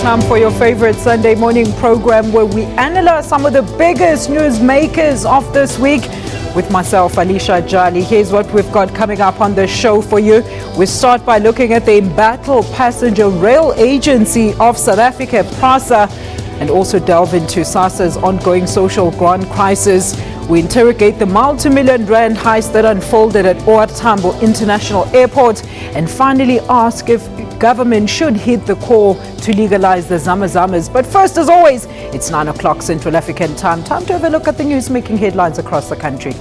time for your favorite Sunday morning program where we analyze some of the biggest newsmakers of this week with myself, Alicia Jali. Here's what we've got coming up on the show for you. We start by looking at the embattled passenger rail agency of South Africa, PRASA, and also delve into Sassa's ongoing social grant crisis. We interrogate the multi-million rand heist that unfolded at OR Tambo International Airport, and finally ask if government should heed the call to legalize the zamas. But first, as always, it's 9 o'clock Central African time. Time to have a look at the news making headlines across the country.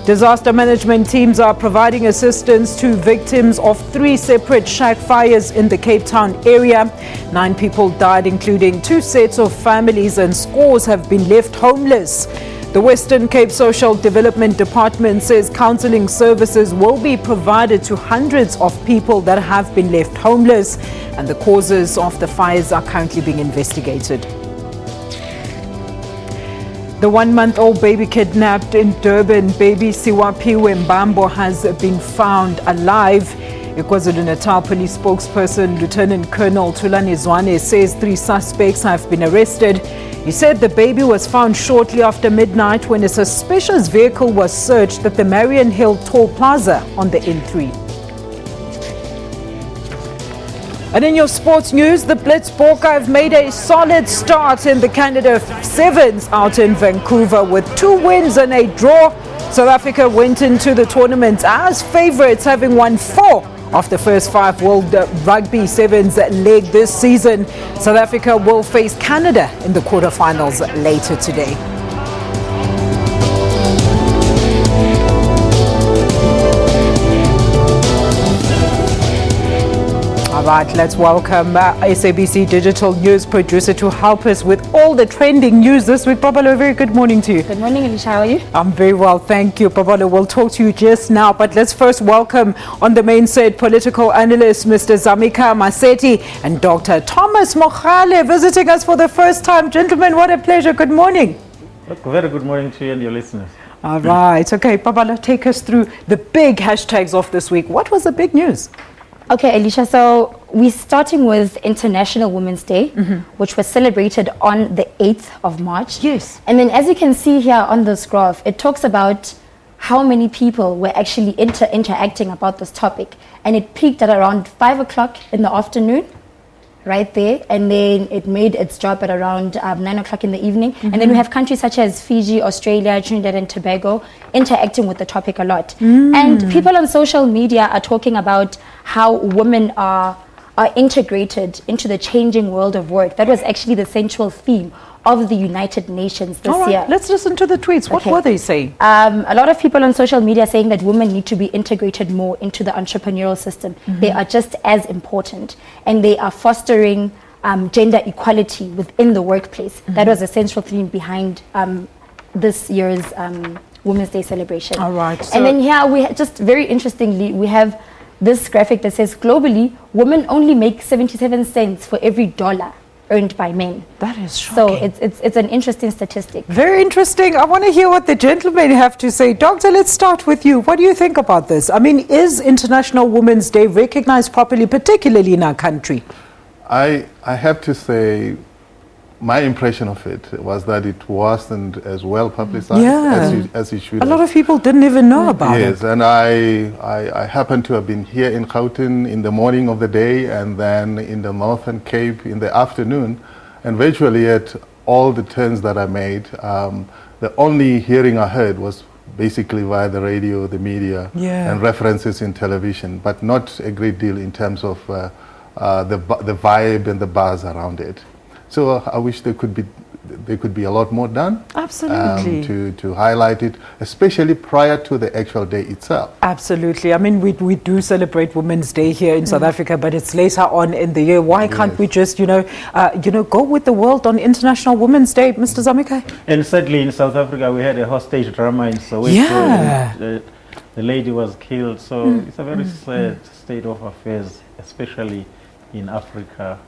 Disaster management teams are providing assistance to victims of 3 separate shack fires in the Cape Town area. 9 people died, including 2 sets of families, and scores have been left homeless. The Western Cape Social Development Department says counselling services will be provided to hundreds of people that have been left homeless, and the causes of the fires are currently being investigated. The 1-month-old baby kidnapped in Durban, baby Siwapiwe Mbambo, has been found alive. KwaZulu-Natal police spokesperson Lieutenant Colonel Thulani Zwane says 3 suspects have been arrested. He said the baby was found shortly after midnight when a suspicious vehicle was searched at the Marion Hill Toll Plaza on the N3. And in your sports news, the Blitzbokke have made a solid start in the Canada Sevens out in Vancouver with 2 wins and a draw. South Africa went into the tournament as favourites, having won 4 of the first 5 World Rugby Sevens leg this season. South Africa will face Canada in the quarterfinals later today. All right, let's welcome SABC digital news producer to help us with all the trending news this week. Babalo, very good morning to you. Good morning, Alicia. How are you? I'm very well, thank you. Babalo, we'll talk to you just now, but let's first welcome on the main set political analyst Mr. Zamika Maseti and Dr. Thomas Mokhale visiting us for the first time. Gentlemen, what a pleasure. Good morning. Very good morning to you and your listeners. All right. Okay, Babalo, take us through the big hashtags of this week. What was the big news? Okay, Alicia, so we're starting with International Women's Day, which was celebrated on the 8th of March. Yes. And then as you can see here on this graph, it talks about how many people were actually interacting about this topic. And it peaked at around 5 o'clock in the afternoon, right there. And then it made its drop at around 9 o'clock in the evening. And then we have countries such as Fiji, Australia, Trinidad and Tobago interacting with the topic a lot. And people on social media are talking about how women are integrated into the changing world of work. That was actually the central theme of the United Nations this year. Let's listen to the tweets. What were they saying? A lot of people on social media saying that women need to be integrated more into the entrepreneurial system. They are just as important, and they are fostering gender equality within the workplace. That was a central theme behind this year's Women's Day celebration. All right. And then here we just very interestingly, we have this graphic that says globally, women only make 77 cents for every dollar earned by men. That is shocking. So it's an interesting statistic. Very interesting. I want to hear what the gentlemen have to say. Doctor, let's start with you. What do you think about this? I mean, is International Women's Day recognized properly, particularly in our country? I have to say, my impression of it was that it wasn't as well publicized as it should have. A lot of people didn't even know about it. Yes, and I happened to have been here in Gauteng in the morning of the day, and then in the Northern Cape in the afternoon, and virtually at all the turns that I made, the only hearing I heard was basically via the radio, the media, and references in television, but not a great deal in terms of the vibe and the buzz around it. So I wish there could be a lot more done. Absolutely. To highlight it, especially prior to the actual day itself. Absolutely. I mean, we do celebrate Women's Day here in South Africa, but it's later on in the year. Why can't we just, go with the world on International Women's Day, Mr. Zamika? And sadly, in South Africa, we had a hostage drama in Soweto. The lady was killed. So it's a very sad state of affairs, especially in Africa.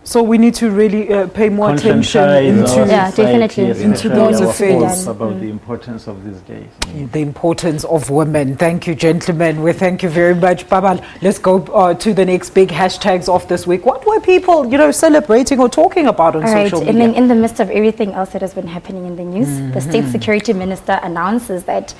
So we need to really pay more attention Conscientize our society, definitely, especially into those our affairs. folks about the importance of these days. The importance of women. Thank you, gentlemen. We thank you very much. Baba, let's go to the next big hashtags of this week. What were people, celebrating or talking about on social media? And then in the midst of everything else that has been happening in the news, the State Security Minister announces that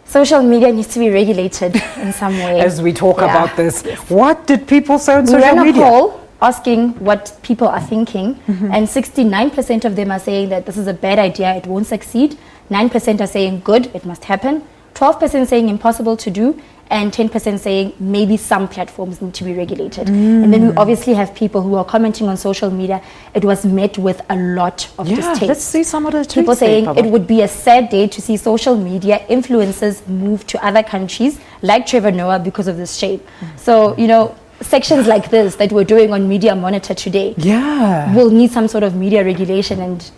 social media needs to be regulated in some way. As we talk about this, Yes. what did people say on We social ran a media? poll asking what people are thinking, and 69% of them are saying that this is a bad idea, it won't succeed. 9% are saying good, it must happen. 12% saying impossible to do, and 10% saying maybe some platforms need to be regulated. And then we obviously have people who are commenting on social media. It was met with a lot of distaste. Let's see some of the tweets. People saying Baba. it would be a sad day to see social media influencers move to other countries like Trevor Noah because of this shape. So, sections like this that we're doing on Media Monitor today will need some sort of media regulation, and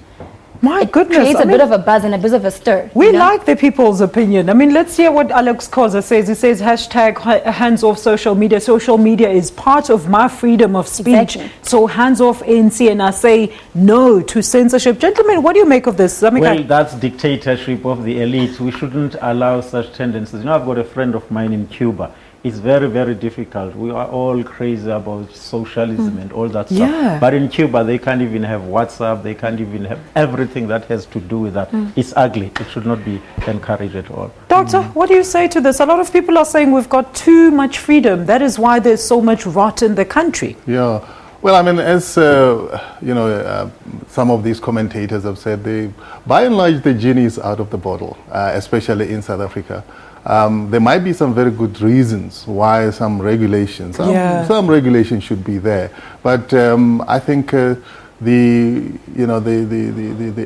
My goodness. creates a bit of a buzz and a bit of a stir. We like the people's opinion. Let's hear what Alex Koza says. He says, hashtag hands off social media. Social media is part of my freedom of speech. Exactly. So hands off ANC, and I say no to censorship. Gentlemen, what do you make of this? Well, that's dictatorship of the elite. We shouldn't allow such tendencies. I've got a friend of mine in Cuba. It's very, very difficult. We are all crazy about socialism and all that stuff. But in Cuba, they can't even have WhatsApp. They can't even have everything that has to do with that. It's ugly. It should not be encouraged at all. Doctor, what do you say to this? A lot of people are saying we've got too much freedom. That is why there's so much rot in the country. Yeah. Well, as some of these commentators have said, by and large, the genie is out of the bottle, especially in South Africa. There might be some very good reasons why some regulations should be there, but I think the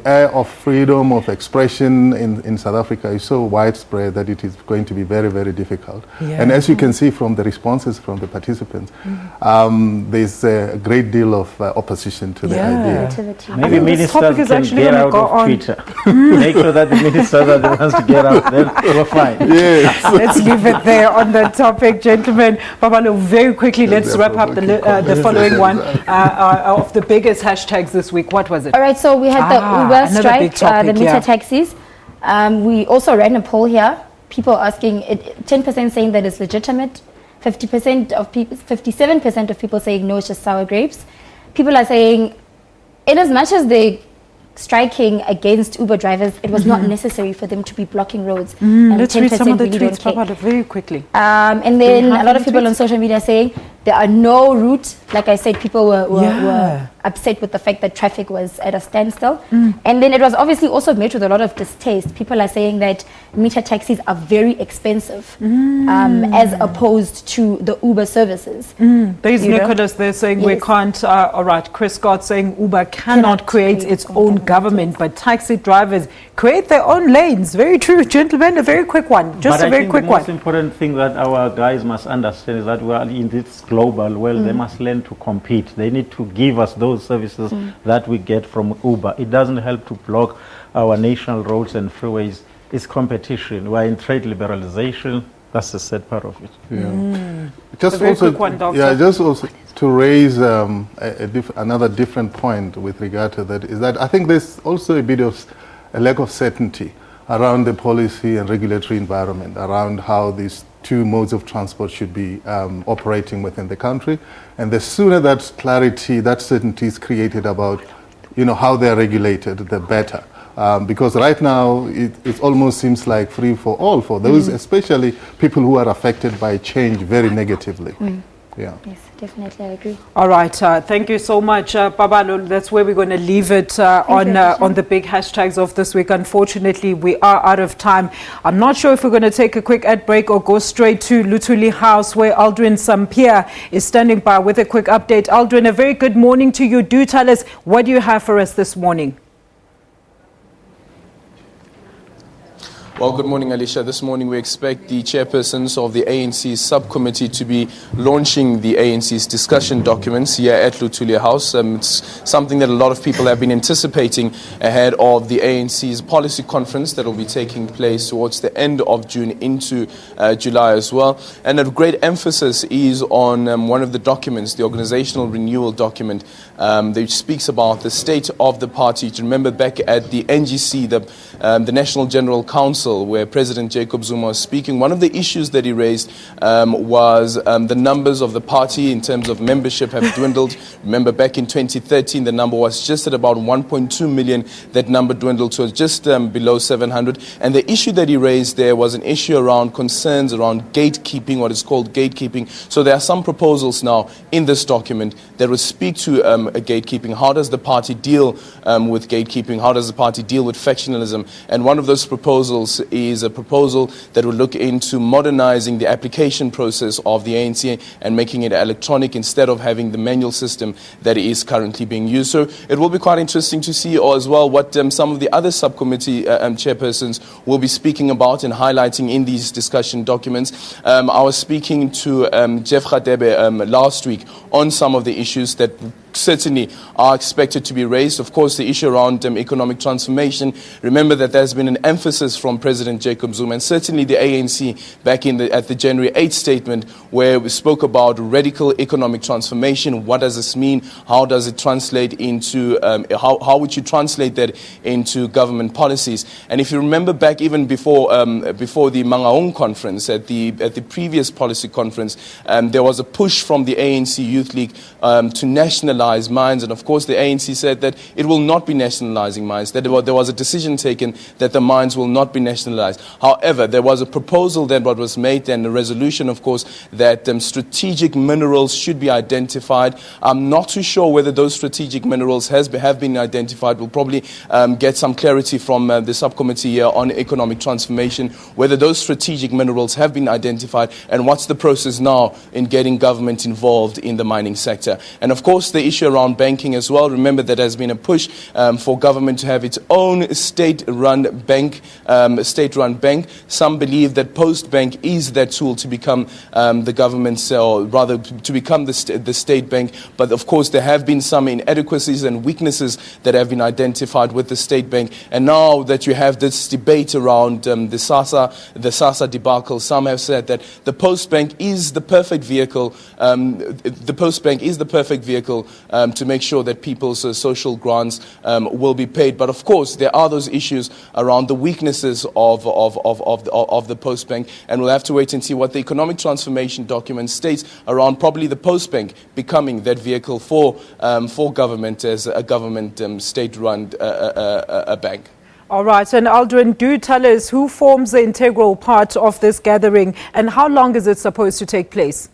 air of freedom of expression in South Africa is so widespread that it is going to be very, very difficult. And as you can see from the responses from the participants, there's a great deal of opposition to the idea. Maybe ministers can get out of Twitter. Make sure that the ministers are the ones to get out. Then we're fine. Yes. Let's leave it there on that topic, gentlemen. Babalo, very quickly, let's wrap up the following one of the biggest hashtags this week. What was it? All right, so we had the Uber strike, topic, the meter taxis. We also ran a poll here. People asking, 10% saying that it's legitimate, 57% of people saying no, it's just sour grapes. People are saying, in as much as they striking against Uber drivers, it was not necessary for them to be blocking roads. And Let's read some of the really tweets, don't care. Babalo, very quickly. And then a lot of people on social media saying there are no routes. Like I said, people were upset with the fact that traffic was at a standstill. And then it was obviously also met with a lot of distaste. People are saying that meter taxis are very expensive as opposed to the Uber services. There's Nicholas there saying we can't, all right, Chris Scott saying Uber cannot create its own government, but taxi drivers create their own lanes. Very true, gentlemen. A very quick one, just a very quick one. The most important thing that our guys must understand is that we are in this global world. They must learn to compete. They need to give us those services that we get from Uber. It doesn't help to block our national roads and freeways. It's competition. We are in trade liberalization. That's the sad part of it. Just also to raise another different point with regard to that is that I think there's also a bit of a lack of certainty around the policy and regulatory environment around how these two modes of transport should be operating within the country. And the sooner that clarity, that certainty is created about, how they're regulated, the better. Because right now, it almost seems like free for all for those, especially people who are affected by change very negatively. Yes, definitely, I agree. All right, thank you so much, Babalo. That's where we're going to leave it on the big hashtags of this week. Unfortunately, we are out of time. I'm not sure if we're going to take a quick ad break or go straight to Lutuli House, where Aldrin Sampia is standing by with a quick update. Aldrin, a very good morning to you. Do tell us, what do you have for us this morning? Well, good morning, Alicia. This morning we expect the chairpersons of the ANC subcommittee to be launching the ANC's discussion documents here at Lutulia House. It's something that a lot of people have been anticipating ahead of the ANC's policy conference that will be taking place towards the end of June into July as well. And a great emphasis is on one of the documents, the organizational renewal document, that speaks about the state of the party. Remember back at the NGC, the National General Council, where President Jacob Zuma was speaking, one of the issues that he raised was the numbers of the party in terms of membership have dwindled. Remember back in 2013, the number was just at about 1.2 million. That number dwindled to just below 700. And the issue that he raised there was an issue around concerns around gatekeeping, what is called gatekeeping. So there are some proposals now in this document that will speak to a gatekeeping. How does the party deal with gatekeeping? How does the party deal with factionalism? And one of those proposals is a proposal that will look into modernizing the application process of the ANC and making it electronic instead of having the manual system that is currently being used. So it will be quite interesting to see as well what some of the other subcommittee chairpersons will be speaking about and highlighting in these discussion documents. I was speaking to Jeff Radebe last week on some of the issues that certainly are expected to be raised. Of course, the issue around economic transformation. Remember that there's been an emphasis from President Jacob Zuma and certainly the ANC back at the January 8th statement where we spoke about radical economic transformation. What does this mean? How does it translate into, how would you translate that into government policies? And if you remember back even before the Mangaung conference, at the previous policy conference, there was a push from the ANC Youth League to nationalize mines, and of course the ANC said that it will not be nationalizing mines, that there was a decision taken that the mines will not be nationalized. However, there was a proposal then what was made and a resolution, of course, that strategic minerals should be identified. I'm not too sure whether those strategic minerals have been identified. We'll probably get some clarity from the subcommittee here on economic transformation, whether those strategic minerals have been identified and what's the process now in getting government involved in the mining sector. And of course the issue around banking as well. Remember that there has been a push for government to have its own state-run bank. Some believe that Post Bank is that tool to become the government's, or rather to become the state bank. But of course there have been some inadequacies and weaknesses that have been identified with the state bank. And now that you have this debate around the Sassa debacle, some have said that the Post Bank is the perfect vehicle. To make sure that people's social grants will be paid. But of course, there are those issues around the weaknesses of the Post Bank, and we'll have to wait and see what the economic transformation document states around probably the Post Bank becoming that vehicle for government as a government state-run bank. All right, and Aldrin, do tell us who forms the integral part of this gathering and how long is it supposed to take place?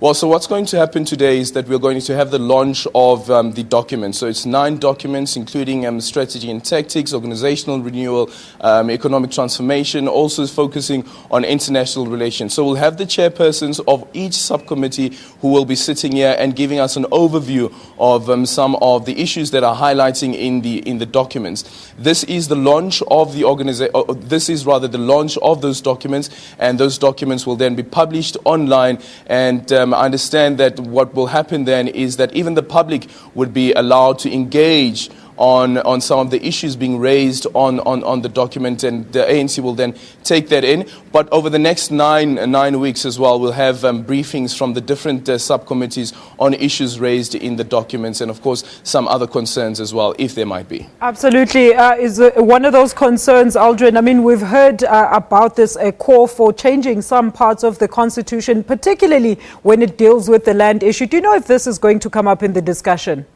Well, so what's going to happen today is that we're going to have the launch of the documents. So it's 9 documents, including strategy and tactics, organizational renewal, economic transformation, also focusing on international relations. So we'll have the chairpersons of each subcommittee who will be sitting here and giving us an overview of some of the issues that are highlighting in the documents. This is the launch of the the launch of those documents, and those documents will then be published online. And I understand that what will happen then is that even the public would be allowed to engage on some of the issues being raised on the document, and the ANC will then take that in. But over the next nine weeks as well, we'll have briefings from the different subcommittees on issues raised in the documents, and of course some other concerns as well, if there might be. Absolutely. Is one of those concerns, Aldrin, I mean, we've heard about this call for changing some parts of the Constitution, particularly when it deals with the land issue. Do you know if this is going to come up in the discussion?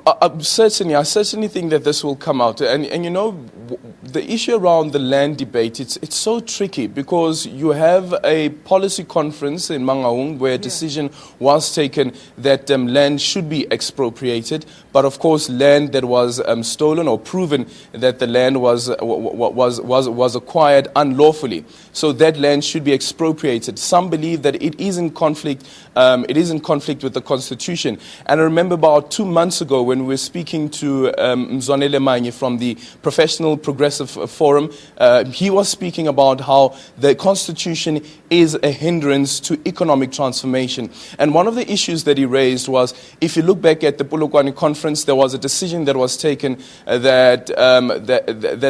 I certainly think that this will come out, and you know, the issue around the land debate, it's so tricky because you have a policy conference in Mangaung where a decision was taken that land should be expropriated, but of course land that was stolen or proven that the land was acquired unlawfully, so that land should be expropriated. Some believe that it is in conflict it is in conflict with the Constitution. And I remember about 2 months ago when we were speaking to Mzwanele Manye from the Professional Progressive Forum, he was speaking about how the Constitution is a hindrance to economic transformation. And one of the issues that he raised was, if you look back at the Polokwane conference, there was a decision that was taken that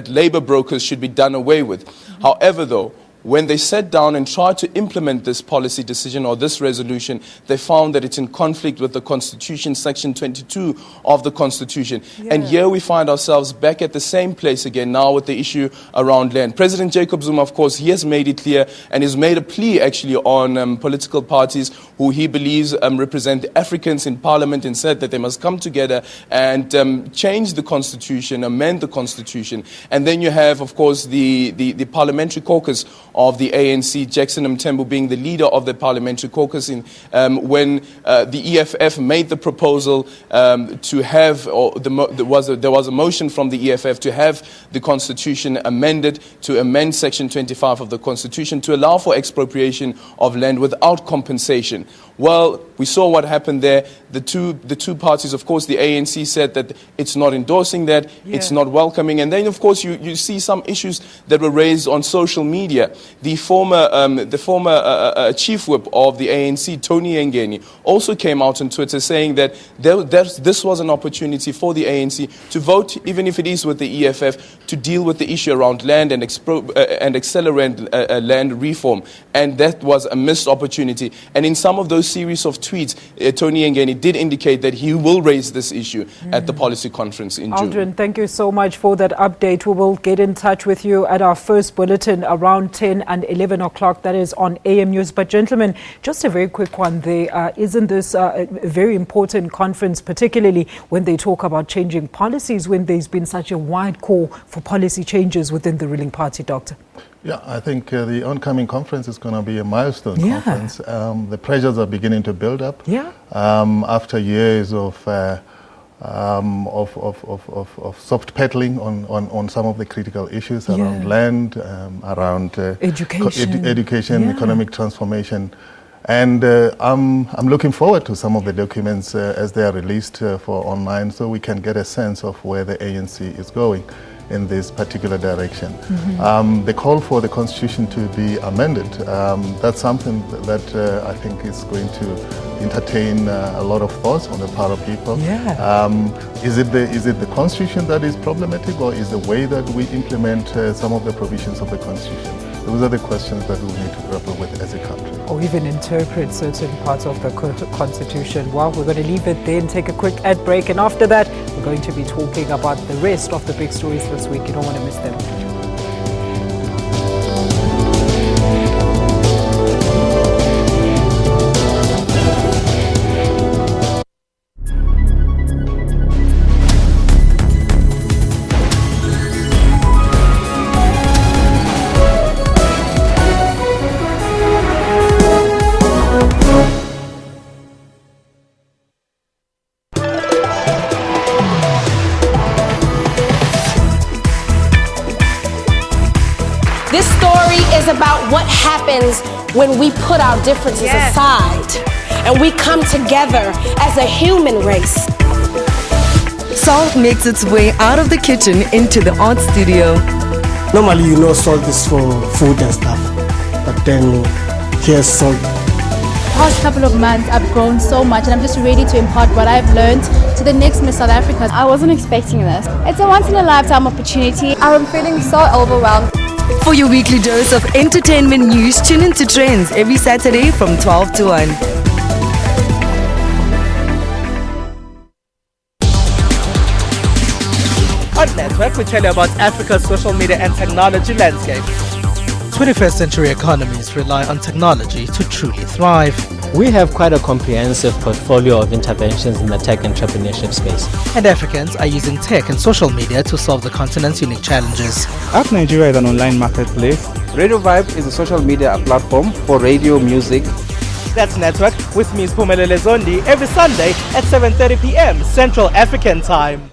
labor brokers should be done away with. However, though, when they sat down and tried to implement this policy decision or this resolution, they found that it's in conflict with the Constitution, Section 22 of the Constitution. Yeah. And here we find ourselves back at the same place again now with the issue around land. President Jacob Zuma, of course, he has made it clear and has made a plea actually on political parties who he believes represent the Africans in Parliament, and said that they must come together and change the Constitution, amend the Constitution. And then you have, of course, the parliamentary caucus of the ANC, Jackson Mthembu being the leader of the parliamentary caucus, when the EFF made the proposal to have, or there was a motion from the EFF to have the Constitution amended, to amend Section 25 of the Constitution to allow for expropriation of land without compensation. Well, we saw what happened there. The two parties, of course, the ANC said that it's not endorsing that, it's not welcoming. And then, of course, you see some issues that were raised on social media. The former chief whip of the ANC, Tony Ngeni, also came out on Twitter saying that this was an opportunity for the ANC to vote, even if it is with the EFF, to deal with the issue around land and accelerate land reform. And that was a missed opportunity. And in some of those series of tweets, Tony Ngeni did indicate that he will raise this issue at the policy conference in June. Aldrin, thank you so much for that update. We will get in touch with you at our first bulletin around 10 and 11 o'clock. That is on AM News. But gentlemen, just a very quick one there. Isn't this a very important conference, particularly when they talk about changing policies, when there's been such a wide call for policy changes within the ruling party, Doctor? Yeah, I think the oncoming conference is going to be a milestone conference. The pressures are beginning to build up after years of soft peddling on some of the critical issues around land, around education, economic transformation. And I'm looking forward to some of the documents as they are released for online, so we can get a sense of where the ANC is going in this particular direction. The call for the Constitution to be amended, that's something that I think is going to entertain a lot of thoughts on the part of people. Is it the Constitution that is problematic, or is the way that we implement some of the provisions of the Constitution? Those are the questions that we need to grapple with as a country. Or even interpret certain parts of the Constitution. Well, we're going to leave it there and take a quick ad break. And after that, we're going to be talking about the rest of the big stories this week. You don't want to miss them. About what happens when we put our differences aside and we come together as a human race. Salt makes its way out of the kitchen into the art studio. Normally, you know, salt is for food and stuff, but then here's salt. The past couple of months, I've grown so much, and I'm just ready to impart what I've learned to the next Miss South Africa. I wasn't expecting this. It's a once-in-a-lifetime opportunity. I'm feeling so overwhelmed. For your weekly dose of entertainment news, tune into Trends every Saturday from 12 to 1. On Network, we tell you about Africa's social media and technology landscape. 21st century economies rely on technology to truly thrive. We have quite a comprehensive portfolio of interventions in the tech entrepreneurship space. And Africans are using tech and social media to solve the continent's unique challenges. App Nigeria is an online marketplace. Radio Vibe is a social media platform for radio music. That's Network with me, Spumelele Zondi, every Sunday at 7:30 p.m. Central African Time.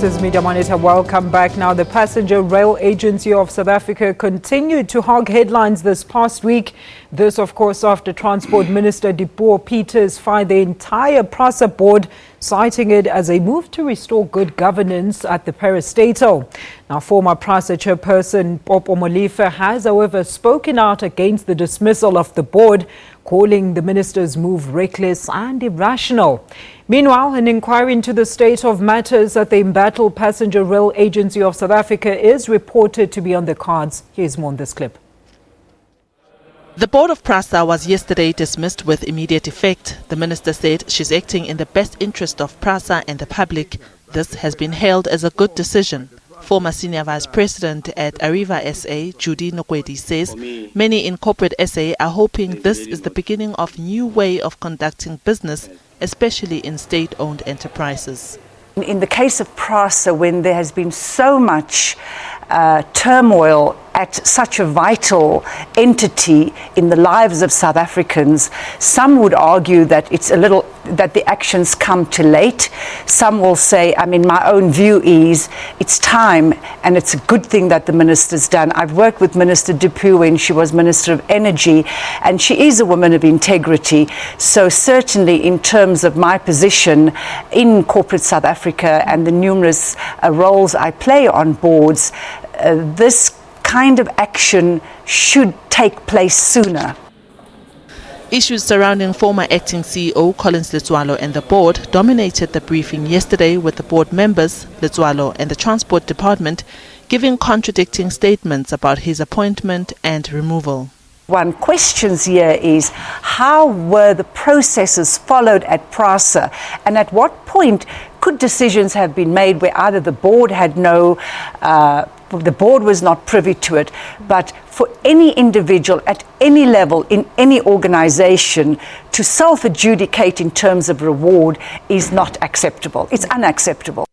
is Media Monitor. Welcome back. Now, the Passenger Rail Agency of South Africa continued to hog headlines this past week. This, of course, after Transport Minister Dipuo Peters fired the entire PRASA board, citing it as a move to restore good governance at the parastatal. Now, former PRASA chairperson Popo Molefe has, however, spoken out against the dismissal of the board, calling the minister's move reckless and irrational. Meanwhile, an inquiry into the state of matters at the embattled Passenger Rail Agency of South Africa is reported to be on the cards. Here's more on this clip. The board of PRASA was yesterday dismissed with immediate effect. The minister said she's acting in the best interest of PRASA and the public. This has been hailed as a good decision. Former Senior Vice President at Arriva SA, Judy Nokwedi, says many in corporate SA are hoping this is the beginning of a new way of conducting business, especially in state-owned enterprises. In the case of PRASA, when there has been so much turmoil at such a vital entity in the lives of South Africans, some would argue that that the actions come too late. Some will say, my own view is it's time, and it's a good thing that the minister's done. I've worked with Minister Dipuo when she was Minister of Energy, and she is a woman of integrity. So certainly in terms of my position in corporate South Africa and the numerous roles I play on boards, this kind of action should take place sooner. Issues surrounding former acting CEO Collins Letsoalo and the board dominated the briefing yesterday, with the board members, Letsoalo and the Transport Department, giving contradicting statements about his appointment and removal. One questions here is, how were the processes followed at PRASA, and at what point could decisions have been made where either the board had the board was not privy to it, but for any individual at any level in any organization to self-adjudicate in terms of reward is not acceptable. It's unacceptable.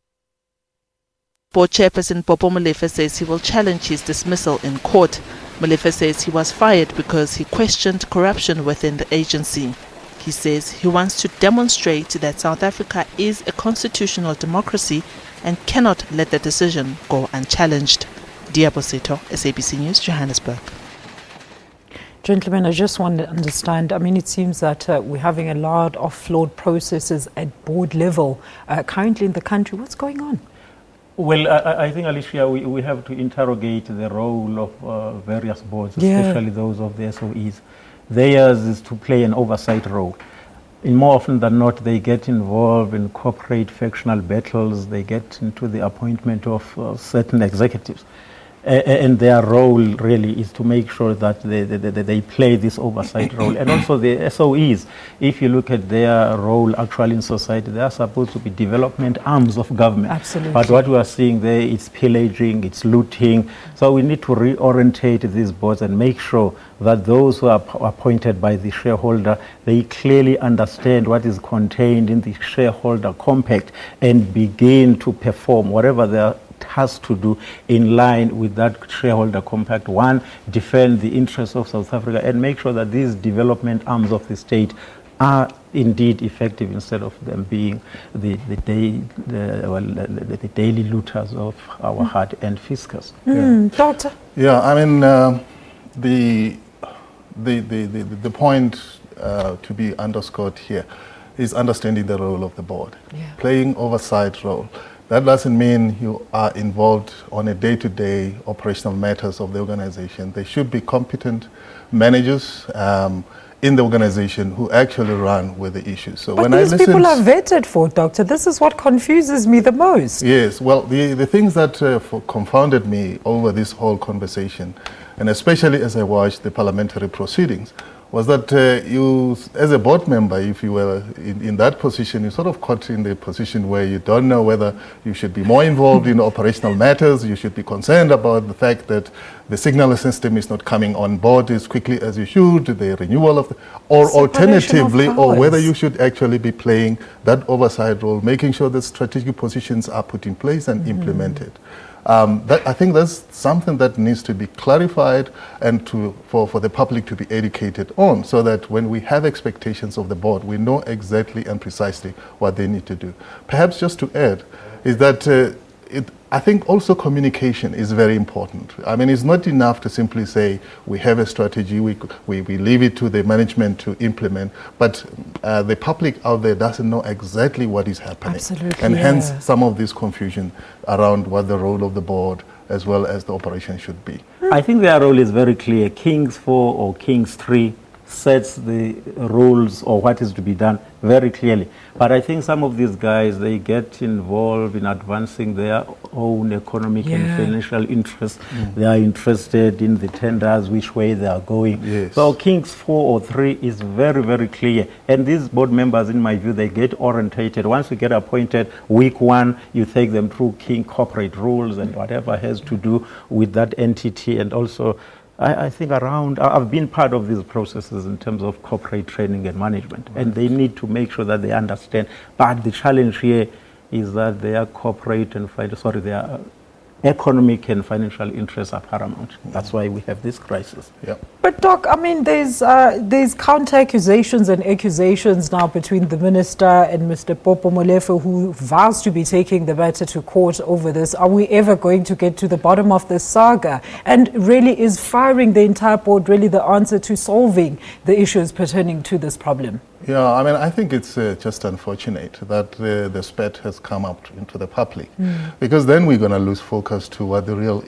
Board chairperson Popo Molefe says he will challenge his dismissal in court. Molefe says he was fired because he questioned corruption within the agency. He says he wants to demonstrate that South Africa is a constitutional democracy and cannot let the decision go unchallenged. Diabo Seto, SABC News, Johannesburg. Gentlemen, I just want to understand, it seems that we're having a lot of flawed processes at board level currently in the country. What's going on? Well, I think, Alicia, we have to interrogate the role of various boards, especially those of the SOEs. Theirs is to play an oversight role. And more often than not, they get involved in corporate factional battles. They get into the appointment of certain executives. And their role really is to make sure that they play this oversight role. And also the SOEs, if you look at their role actually in society, they are supposed to be development arms of government. Absolutely. But what we are seeing there is pillaging, it's looting. So we need to reorientate these boards and make sure that those who are appointed by the shareholder, they clearly understand what is contained in the shareholder compact and begin to perform whatever they are has to do in line with that shareholder compact. One, defend the interests of South Africa and make sure that these development arms of the state are indeed effective instead of them being the daily looters of our hard-earned fiscus. Doctor? Yeah, the point to be underscored here is understanding the role of the board, playing oversight role. That doesn't mean you are involved on a day-to-day operational matters of the organization. There should be competent managers in the organization who actually run with the issues. So but these people are vetted for, Doctor. This is what confuses me the most. Yes, well, the things that confounded me over this whole conversation, and especially as I watched the parliamentary proceedings, was that you, as a board member, if you were in that position, you're sort of caught in the position where you don't know whether you should be more involved in operational matters, you should be concerned about the fact that the signal system is not coming on board as quickly as you should, the renewal of or alternatively, or whether you should actually be playing that oversight role, making sure that strategic positions are put in place and implemented. I think that's something that needs to be clarified and for the public to be educated on, so that when we have expectations of the board, we know exactly and precisely what they need to do. Perhaps just to add is that I think also communication is very important. I mean, it's not enough to simply say we have a strategy, we leave it to the management to implement, but the public out there doesn't know exactly what is happening. Absolutely, and hence some of this confusion around what the role of the board as well as the operation should be. I think their role is very clear. Kings 4 or Kings 3 sets the rules or what is to be done very clearly. But I think some of these guys, they get involved in advancing their own economic and financial interests. They are interested in the tenders, which way they are going. So Kings 4 or 3 is very, very clear. And these board members, in my view, they get orientated. Once you get appointed, week 1, you take them through King corporate rules and whatever has to do with that entity. And also, I think I've been part of these processes in terms of corporate training and management, and they need to make sure that they understand. But the challenge here is that their corporate and their economic and financial interests are paramount. That's why we have this crisis. But Doc, I mean, there's counter accusations and accusations now between the minister and Mr. Popo Molefe, who vows to be taking the matter to court over this. Are we ever going to get to the bottom of this saga? And really, is firing the entire board really the answer to solving the issues pertaining to this problem? Yeah, I mean, I think it's just unfortunate that the spat has come up into the public, because then we're going to lose focus to what the real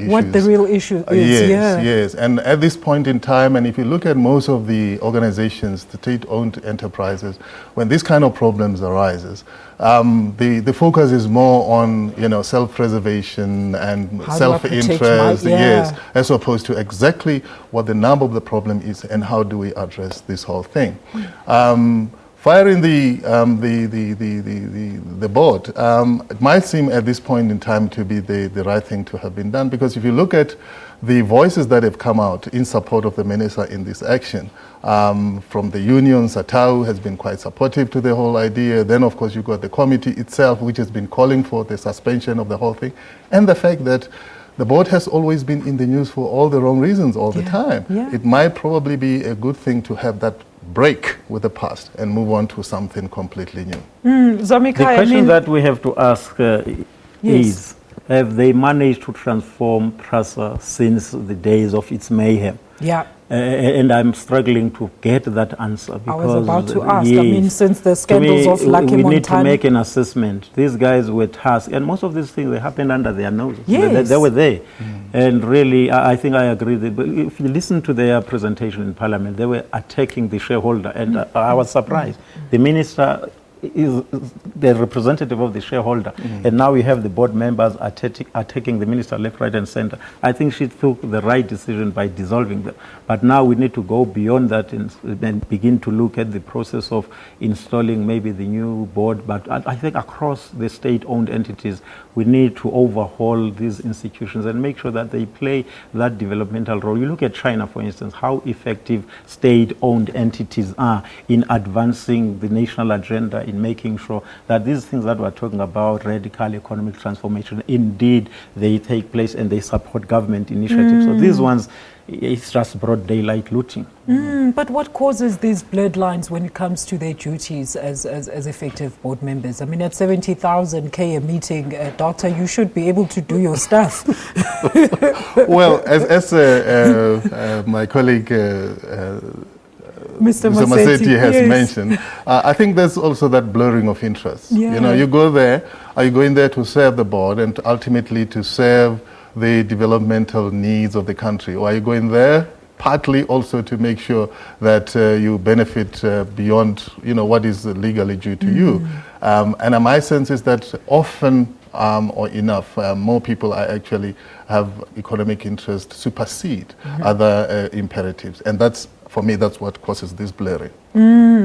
issue is. Yes. And at this point in time, and if you look at most of the organizations, the state-owned enterprises, when this kind of problems arises, the focus is more on, self-preservation and self-interest, as opposed to exactly what the nub of the problem is and how do we address this whole thing. Firing the board, it might seem at this point in time to be the right thing to have been done, because if you look at the voices that have come out in support of the minister in this action, from the union, Satau has been quite supportive to the whole idea. Then, of course, you've got the committee itself, which has been calling for the suspension of the whole thing, and the fact that the board has always been in the news for all the wrong reasons all the time. It might probably be a good thing to have that break with the past and move on to something completely new. Zamika, the question that we have to ask is, have they managed to transform PRASA since the days of its mayhem? And I'm struggling to get that answer, because I was about to ask. I mean, since the scandals of Lucky Montana, we need to make an assessment. These guys were tasked, and most of these things, they happened under their noses. They were there. And really, I think I agree. But if you listen to their presentation in Parliament, they were attacking the shareholder, and I was surprised. The minister is the representative of the shareholder, and now we have the board members attacking the minister left, right and center. I think she took the right decision by dissolving them, but now we need to go beyond that and begin to look at the process of installing maybe the new board. But I think across the state-owned entities, we need to overhaul these institutions and make sure that they play that developmental role. You look at China, for instance, how effective state-owned entities are in advancing the national agenda, in making sure that these things that we're talking about, radical economic transformation, indeed they take place and they support government initiatives. So these ones, it's just broad daylight looting. But what causes these blurred lines when it comes to their duties as effective board members? I mean, at 70,000 a meeting, Doctor, you should be able to do your stuff. Well, as my colleague Mr. Maseti has mentioned, I think there's also that blurring of interests. You go there, are you going there to serve the board and ultimately to serve the developmental needs of the country, or are you going there partly also to make sure that you benefit beyond what is legally due to you? And my sense is that often or enough, more people are actually have economic interest supersede other imperatives, and that's, for me, that's what causes this blurring.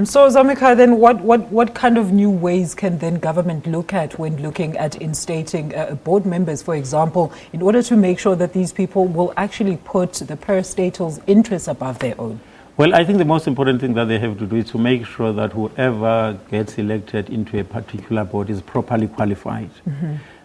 So, Zamika, then what kind of new ways can then government look at when looking at instating board members, for example, in order to make sure that these people will actually put the parastatal's interests above their own? Well, I think the most important thing that they have to do is to make sure that whoever gets elected into a particular board is properly qualified.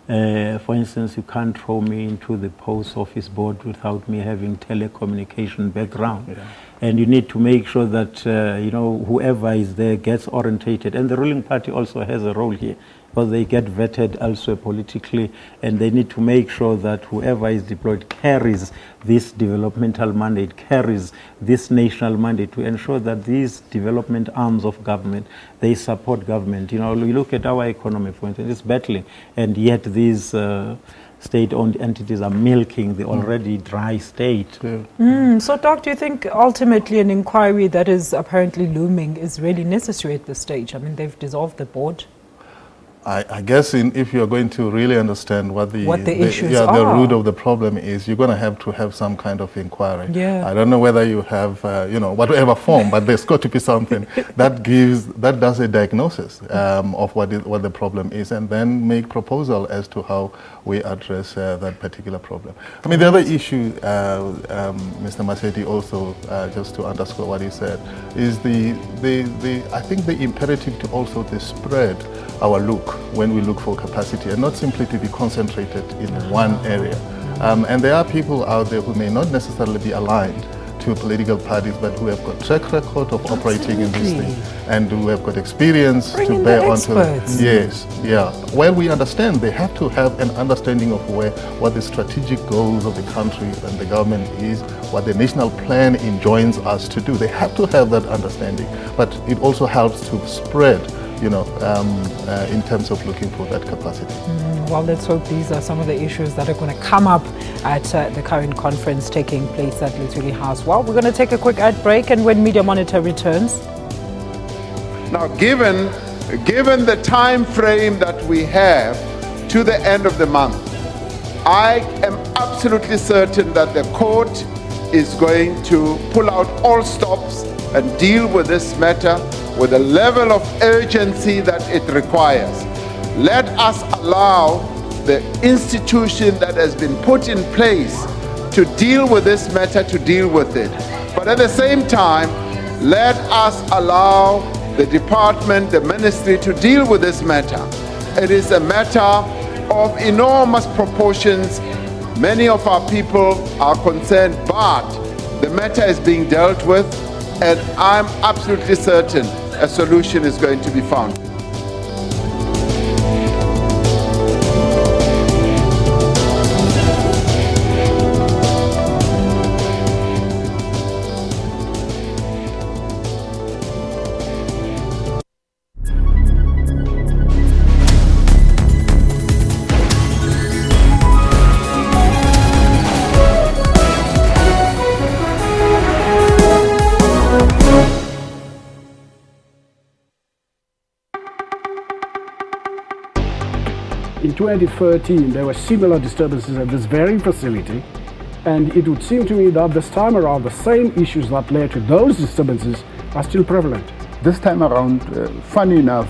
For instance, you can't throw me into the post office board without me having telecommunication background. And you need to make sure that whoever is there gets orientated. And the ruling party also has a role here. because they get vetted elsewhere politically, and they need to make sure that whoever is deployed carries this developmental mandate, carries this national mandate to ensure that these development arms of government, they support government. You know, we look at our economy, for instance, it's battling, and yet these state-owned entities are milking the already dry state. So, Doc, do you think ultimately an inquiry that is apparently looming is really necessary at this stage? I mean, they've dissolved the board. I guess if you're going to really understand what the issues are, the root of the problem is, you're going to have some kind of inquiry. Yeah. I don't know whether you have, whatever form, but there's got to be something that does a diagnosis of what the problem is, and then make proposal as to how we address that particular problem. I mean, the other issue, Mr. Maseti, also just to underscore what he said, is I think the imperative to also spread our look when we look for capacity, and not simply to be concentrated in one area. And there are people out there who may not necessarily be aligned to political parties, but who have got track record of operating in this thing, and who have got experience to bear onto it. Yes, yeah. Well, we understand they have to have an understanding of what the strategic goals of the country and the government is, what the national plan enjoins us to do. They have to have that understanding, but it also helps to spread, in terms of looking for that capacity. Well, let's hope these are some of the issues that are going to come up at the current conference taking place at Lutuli House. Well, we're going to take a quick ad break, and when Media Monitor returns. Now, given the time frame that we have to the end of the month, I am absolutely certain that the court is going to pull out all stops and deal with this matter with a level of urgency that it requires. Let us allow the institution that has been put in place to deal with this matter to deal with it. But at the same time, let us allow the department, the ministry to deal with this matter. It is a matter of enormous proportions. Many of our people are concerned, but the matter is being dealt with, and I'm absolutely certain a solution is going to be found. In 2013, there were similar disturbances at this very facility, and it would seem to me that this time around, the same issues that led to those disturbances are still prevalent. This time around, funny enough,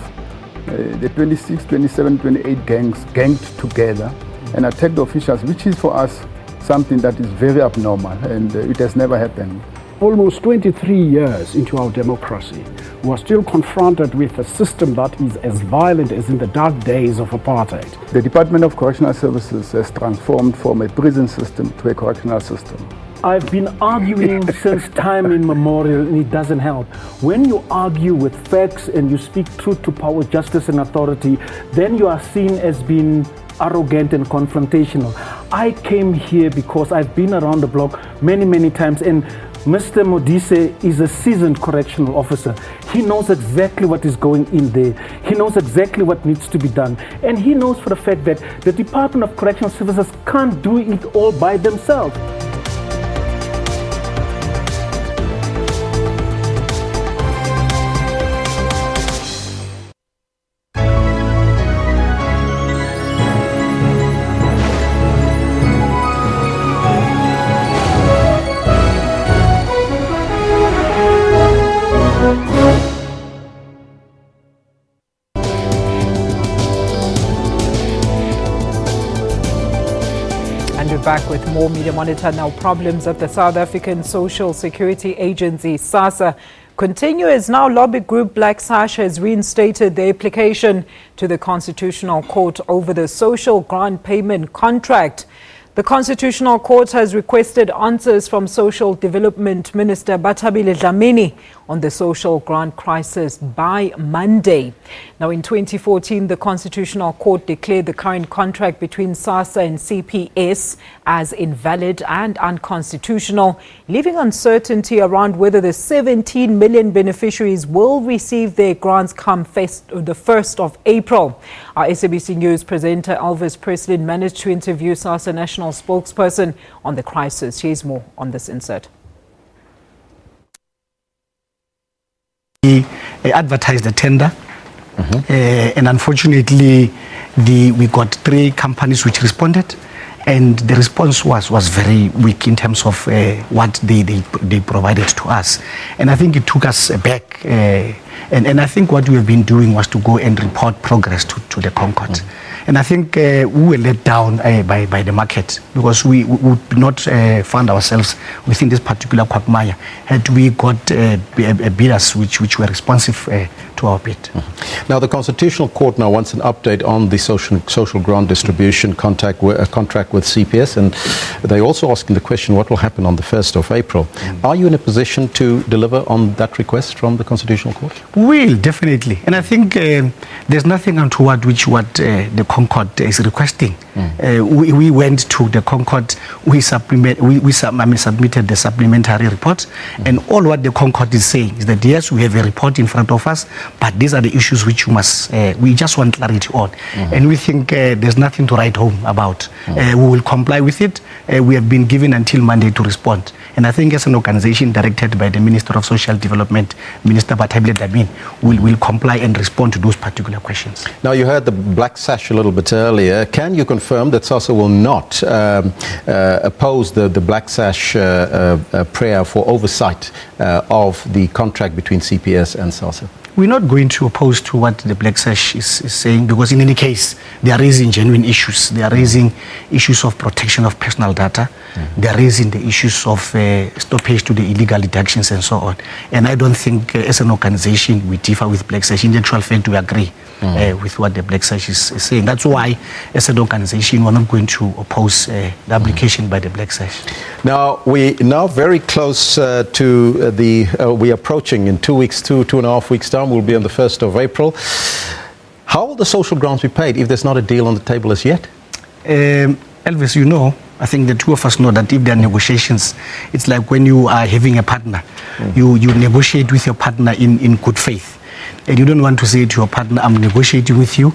the 26, 27, 28 gangs ganged together and attacked officials, which is for us something that is very abnormal, and it has never happened. Almost 23 years into our democracy, we are still confronted with a system that is as violent as in the dark days of apartheid. The Department of Correctional Services has transformed from a prison system to a correctional system. I've been arguing since time immemorial, and it doesn't help. When you argue with facts and you speak truth to power, justice and authority, then you are seen as being arrogant and confrontational. I came here because I've been around the block many times, and Mr. Modise is a seasoned correctional officer. He knows exactly what is going in there. He knows exactly what needs to be done. And he knows for the fact that the Department of Correctional Services can't do it all by themselves. Back with more Media Monitor now. Problems at the South African Social Security Agency, Sassa, continue as now lobby group Black Sash has reinstated the application to the Constitutional Court over the social grant payment contract. The Constitutional Court has requested answers from Social Development Minister Bathabile Dlamini on the social grant crisis by Monday. Now, in 2014, the Constitutional Court declared the current contract between Sassa and CPS as invalid and unconstitutional, leaving uncertainty around whether the 17 million beneficiaries will receive their grants come the 1st of April. Our SABC News presenter Elvis Preslin managed to interview Sassa National spokesperson on the crisis. Here's more on this insert. We advertised the tender, and unfortunately we got 3 companies which responded, and the response was very weak in terms of what they provided to us, and I think it took us back, and I think what we have been doing was to go and report progress to the Concord. And I think we were let down by the market, because we would not find ourselves within this particular quagmire had we got bidders which were responsive to our bid. Now, the Constitutional Court now wants an update on the social grant distribution contract with CPS, and they're also asking the question, what will happen on the 1st of April? Are you in a position to deliver on that request from the Constitutional Court? We will, definitely. And I think there's nothing untoward what the Concord is requesting. We went to the Concord, we submitted the supplementary report, and all what the Concord is saying is that yes, we have a report in front of us, but these are the issues which we just want clarity on. And we think there's nothing to write home about. We will comply with it. We have been given until Monday to respond. And I think as an organization directed by the Minister of Social Development, Minister Bathabile Dlamini, will comply and respond to those particular questions. Now, you heard the black sash a little bit earlier. Can you confirm that Sassa will not oppose the black sash prayer for oversight of the contract between CPS and Sassa? We're not going to oppose to what the Black Sash is saying, because in any case, they are raising genuine issues. They are raising issues of protection of personal data. They are raising the issues of stoppage to the illegal deductions and so on. And I don't think as an organization we differ with Black Sash. In actual fact, we agree with what the Black Sash is saying. That's why as an organization we're not going to oppose the application by the Black Sash. Now, we're now very close to we're approaching in 2 weeks, 2.5 weeks time. Will be on the 1st of April. How will the social grants be paid if there's not a deal on the table as yet? Elvis, you know, I think the two of us know that if there are negotiations, it's like when you are having a partner. You negotiate with your partner in good faith. And you don't want to say to your partner, I'm negotiating with you.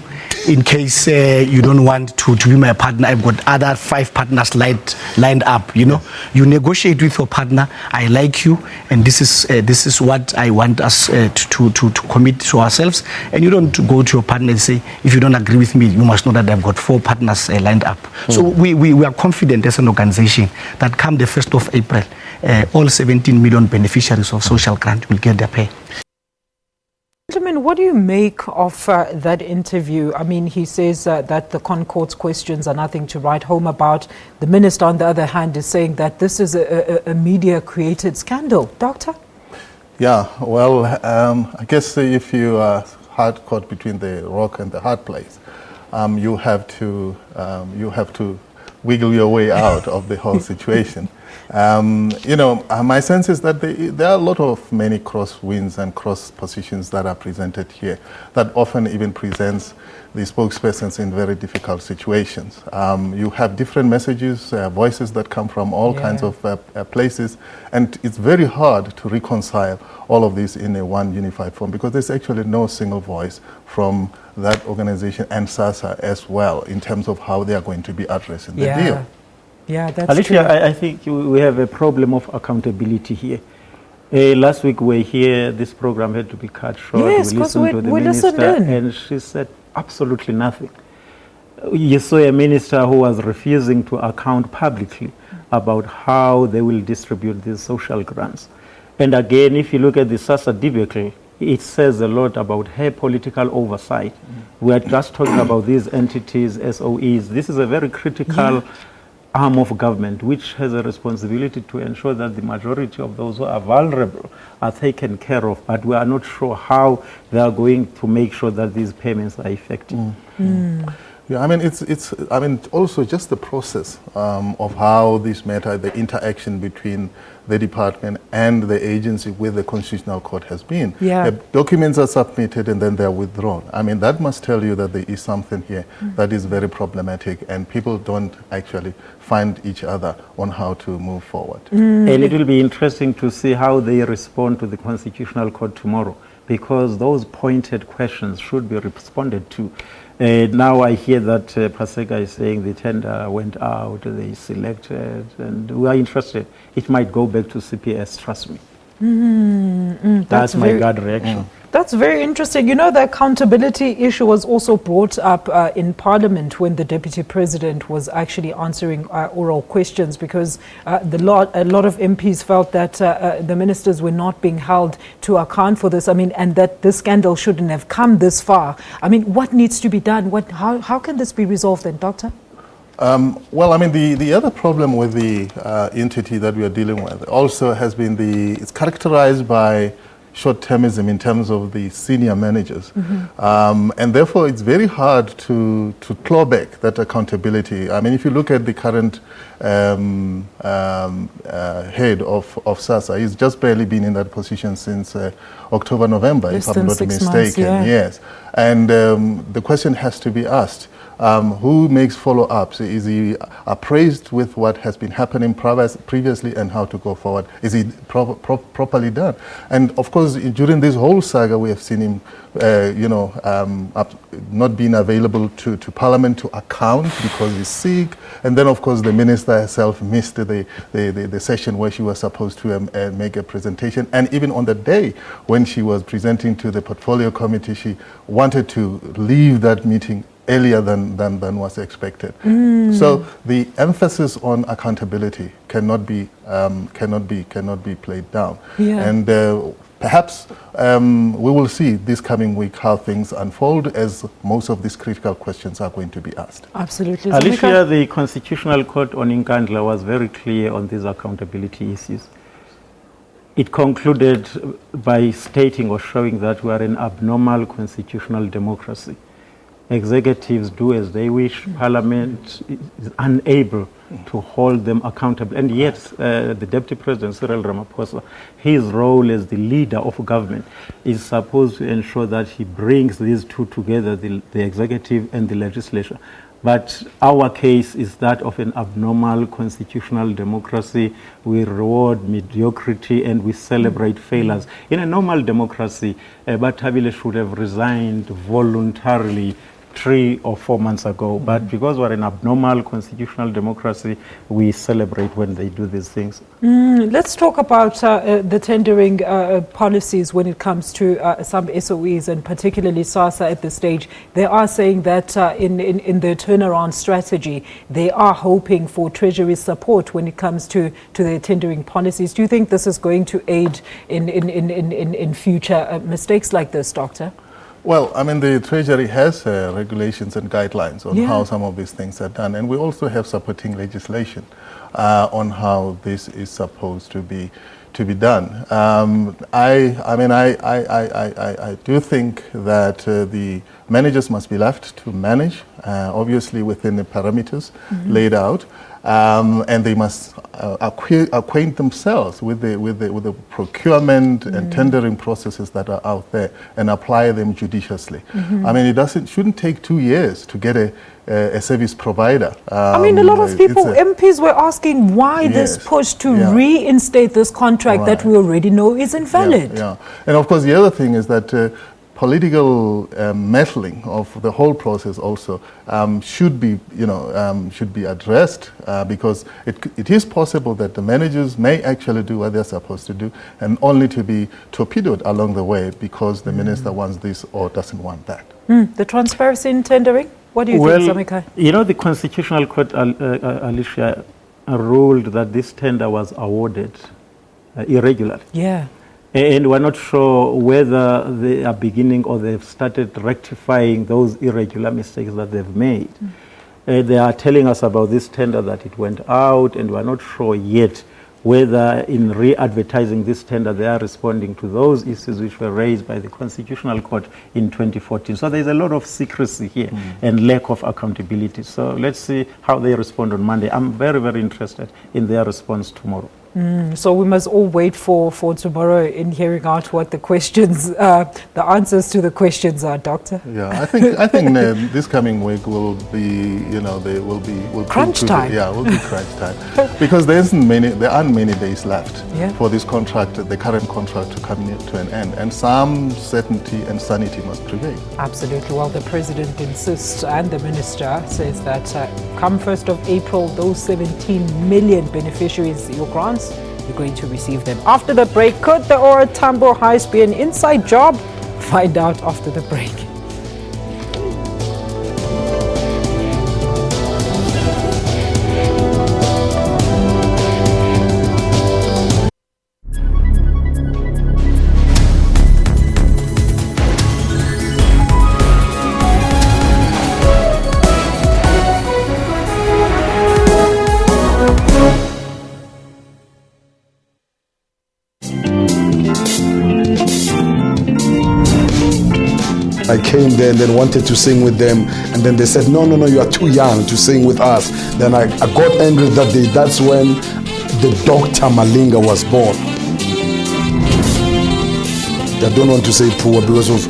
In case you don't want to be my partner, I've got other 5 partners lined up, you know. You negotiate with your partner, I like you, and this is what I want us to commit to ourselves. And you don't go to your partner and say, if you don't agree with me, you must know that I've got 4 partners lined up. So we are confident as an organization that come the 1st of April, all 17 million beneficiaries of social grant will get their pay. Gentlemen, what do you make of that interview? I mean, he says that the Concord's questions are nothing to write home about. The minister, on the other hand, is saying that this is a media-created scandal. Doctor? Yeah, well, I guess if you are hard caught between the rock and the hard place, you have to wiggle your way out of the whole situation. You know, my sense is that there are a lot of many crosswinds and cross positions that are presented here that often even presents the spokespersons in very difficult situations. You have different messages, voices that come from all kinds of places, and it's very hard to reconcile all of this in a one unified form, because there's actually no single voice from that organization and Sassa as well in terms of how they are going to be addressing the deal. Yeah, that's Alicia, true. I think we have a problem of accountability here. Last week we were here, this program had to be cut short. Yes, we listened to the minister, and she said absolutely nothing. You saw a minister who was refusing to account publicly about how they will distribute these social grants. And again, if you look at the Sassa debacle, it says a lot about her political oversight. We are just talking about these entities, SOEs. This is a very critical arm of government which has a responsibility to ensure that the majority of those who are vulnerable are taken care of, but we are not sure how they are going to make sure that these payments are effective. Yeah, I mean, I mean, also just the process of how this matter, the interaction between the department and the agency with the Constitutional Court has been. Yeah. The documents are submitted and then they're withdrawn. I mean, that must tell you that there is something here that is very problematic and people don't actually find each other on how to move forward. And it will be interesting to see how they respond to the Constitutional Court tomorrow, because those pointed questions should be responded to. Now I hear that PRASA is saying the tender went out, they selected, and we are interested. It might go back to CPS, trust me. That's my gut reaction. That's very interesting. You know, the accountability issue was also brought up in Parliament when the Deputy President was actually answering oral questions, because a lot of MPs felt that the ministers were not being held to account for this. I mean, and that this scandal shouldn't have come this far. I mean, what needs to be done? How can this be resolved then, Doctor? Well, I mean, the other problem with the entity that we are dealing with also has been it's characterized by short-termism in terms of the senior managers. And therefore, it's very hard to claw back that accountability. I mean, if you look at the current head of Sassa, he's just barely been in that position since October, November, if I'm not mistaken. Yes. And the question has to be asked. Who makes follow-ups? Is he appraised with what has been happening previously and how to go forward? Is it properly done? And of course, during this whole saga, we have seen him, not being available to Parliament to account because he's sick. And then, of course, the minister herself missed the session where she was supposed to make a presentation. And even on the day when she was presenting to the portfolio committee, she wanted to leave that meeting earlier than was expected. So the emphasis on accountability cannot be played down. And perhaps we will see this coming week how things unfold, as most of these critical questions are going to be asked. Absolutely. Alicia, the Constitutional Court on Nkandla was very clear on these accountability issues. It concluded by stating or showing that we are an abnormal constitutional democracy. Executives do as they wish. Parliament is unable to hold them accountable. And yet, the Deputy President, Cyril Ramaphosa, his role as the leader of government is supposed to ensure that he brings these two together, the executive and the legislature. But our case is that of an abnormal constitutional democracy. We reward mediocrity and we celebrate failures. In a normal democracy, Batabile should have resigned voluntarily 3 or 4 months ago, but because we're an abnormal constitutional democracy, we celebrate when they do these things. Let's talk about the tendering policies when it comes to some SOEs, and particularly Sassa at this stage. They are saying that in their turnaround strategy, they are hoping for Treasury support when it comes to their tendering policies. Do you think this is going to aid in future mistakes like this, Doctor? Well, I mean, the Treasury has regulations and guidelines on how some of these things are done, and we also have supporting legislation on how this is supposed to be done. I do think that the managers must be left to manage, obviously within the parameters laid out. And they must acquaint themselves with the procurement and tendering processes that are out there and apply them judiciously. I mean, it shouldn't take 2 years to get a service provider. I mean, a lot of people, MPs were asking why this push to reinstate this contract that we already know is invalid. And of course, the other thing is that political meddling of the whole process also should be addressed, because it is possible that the managers may actually do what they're supposed to do and only to be torpedoed along the way because the minister wants this or doesn't want that. The transparency in tendering? What do you think, Zamika? You know, the Constitutional Court, Alicia, ruled that this tender was awarded irregularly. And we're not sure whether they are beginning or they've started rectifying those irregular mistakes that they've made. They are telling us about this tender that it went out, and we're not sure yet whether in re-advertising this tender they are responding to those issues which were raised by the Constitutional Court in 2014. So there's a lot of secrecy here and lack of accountability. So let's see how they respond on Monday. I'm very, very interested in their response tomorrow. So we must all wait for tomorrow in hearing out what the questions, the answers to the questions are, Doctor. Yeah, I think this coming week will be, will crunch time. Yeah, will be crunch time because there aren't many days left for this contract, the current contract, to come to an end, and some certainty and sanity must prevail. Absolutely. Well, the president insists, and the minister says that come 1st of April, those 17 million beneficiaries, your grants, you're going to receive them. After the break, could the OR Tambo heist be an inside job? Find out after the break. I came there and then wanted to sing with them, and then they said, no, you are too young to sing with us. Then I got angry that day. That's when the Dr. Malinga was born. I don't want to say poor because of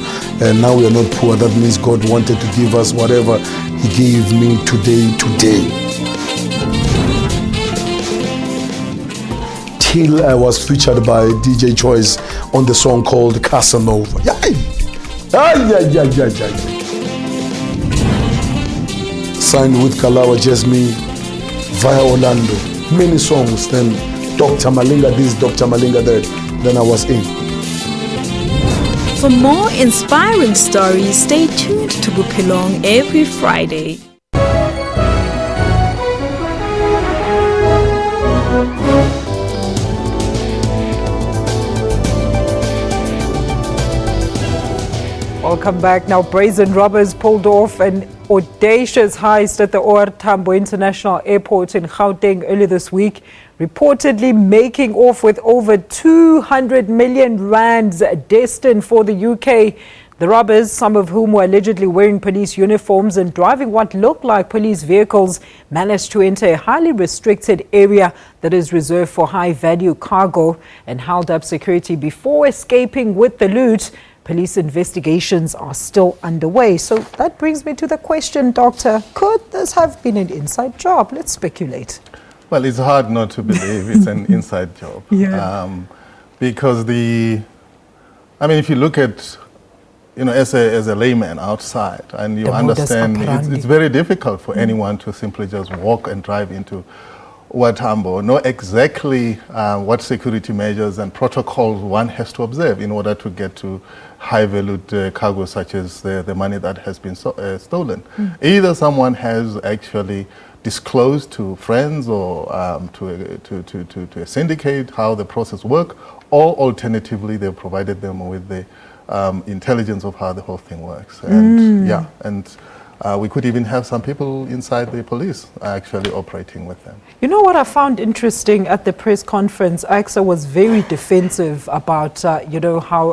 now we are not poor. That means God wanted to give us whatever He gave me today. Till I was featured by DJ Choice on the song called Casanova. Signed with Kalawa Jasmine via Orlando. Many songs. Then Dr. Malinga this, Dr. Malinga that. Then I was in. For more inspiring stories, stay tuned to Bupilong every Friday. Welcome back. Now, brazen robbers pulled off an audacious heist at the OR Tambo International Airport in Gauteng early this week, reportedly making off with over 200 million rands destined for the UK. The robbers, some of whom were allegedly wearing police uniforms and driving what looked like police vehicles, managed to enter a highly restricted area that is reserved for high-value cargo and held up security before escaping with the loot. Police investigations are still underway. So that brings me to the question, Doctor, could this have been an inside job? Let's speculate. Well, it's hard not to believe it's an inside job. Because if you look at, as a layman outside, and you understand it's very difficult for anyone to simply just walk and drive into OR Tambo, know exactly what security measures and protocols one has to observe in order to get to high-valued cargo such as the money that has been stolen. Either someone has actually disclosed to friends or to a syndicate how the process works, or alternatively they've provided them with the intelligence of how the whole thing works. And we could even have some people inside the police actually operating with them. You know what I found interesting at the press conference? AXA was very defensive about, how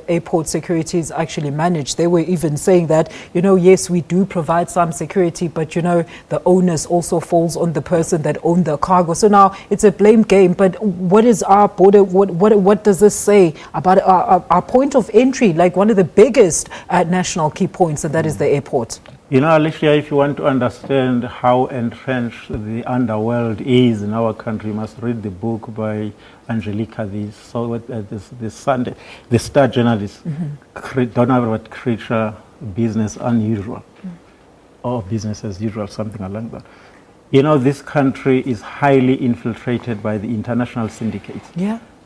airport security is actually managed. They were even saying that, yes, we do provide some security, but, the onus also falls on the person that owned the cargo. So now it's a blame game. But what is our border? What does this say about our point of entry, like one of the biggest national key points, and that is the airport? Alicia, if you want to understand how entrenched the underworld is in our country, you must read the book by Angelica, the star journalist, Don't know what creature, business unusual, or business as usual, something along that. This country is highly infiltrated by the international syndicates.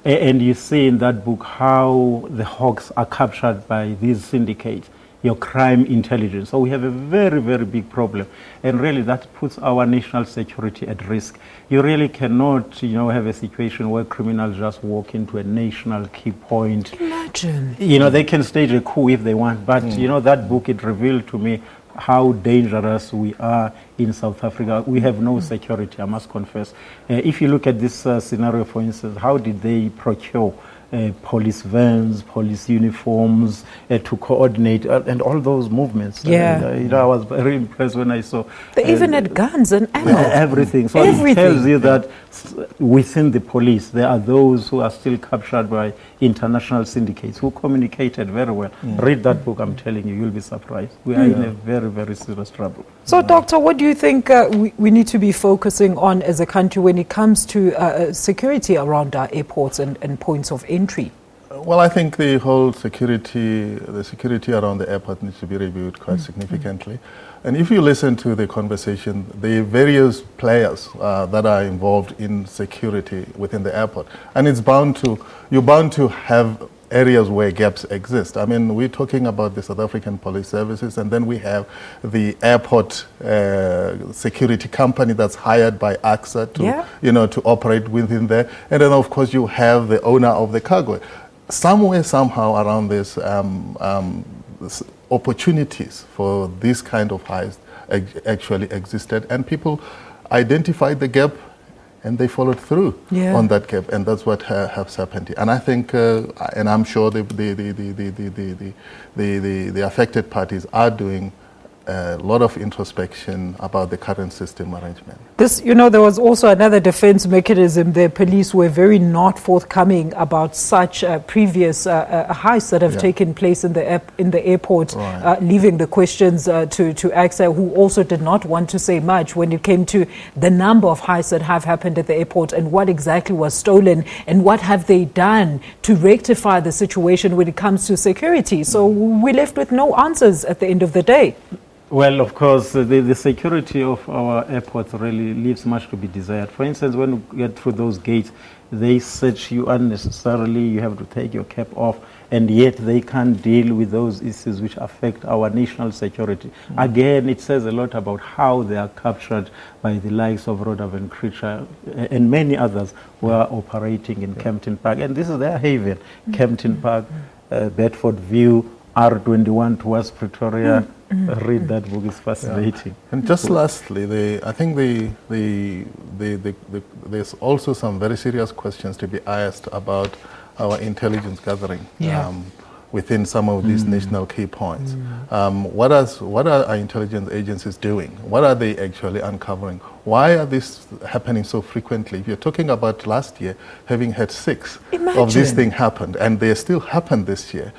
And you see in that book how the hawks are captured by these syndicates, your crime intelligence. So we have a very, very big problem. And really that puts our national security at risk. You really cannot, have a situation where criminals just walk into a national key point. Imagine. They can stage a coup if they want, but that book, it revealed to me how dangerous we are in South Africa. We have no security, I must confess. If you look at this scenario, for instance, how did they procure police vans, police uniforms to coordinate and all those movements? I was very impressed when I saw. They even had guns and ammo. Everything. So it tells you that within the police there are those who are still captured by international syndicates who communicated very well. Read that book, I'm telling you, you'll be surprised. We are in a very, very serious trouble. So, Doctor, what do you think we need to be focusing on as a country when it comes to security around our airports and points of entry? Well, I think the whole security around the airport needs to be reviewed quite significantly. And if you listen to the conversation, the various players that are involved in security within the airport, and you're bound to have areas where gaps exist. I mean, we're talking about the South African Police Services, and then we have the airport security company that's hired by AXA to operate within there. And then, of course, you have the owner of the cargo. Somewhere, somehow around this, opportunities for this kind of heist actually existed, and people identified the gap and they followed through on that gap, and that's what has happened here. And I think, and I'm sure the affected parties are doing a lot of introspection about the current system arrangement. This, there was also another defense mechanism. The police were very not forthcoming about such previous heists that have taken place in the airport, leaving the questions to AXA, who also did not want to say much when it came to the number of heists that have happened at the airport and what exactly was stolen and what have they done to rectify the situation when it comes to security. So we're left with no answers at the end of the day. Well, of course, the security of our airports really leaves much to be desired. For instance, when you get through those gates, they search you unnecessarily. You have to take your cap off, and yet they can't deal with those issues which affect our national security. Again, it says a lot about how they are captured by the likes of Rodaven Creature and many others who are operating in Kempton Park. And this is their haven, Kempton Park, Bedford View, R21 towards Pretoria. Read that book, it's fascinating. And just lastly, I think there's also some very serious questions to be asked about our intelligence gathering within some of these national key points. What are our intelligence agencies doing? What are they actually uncovering? Why are this happening so frequently? If you're talking about last year, having had 6 of these things happened, and they still happened this year,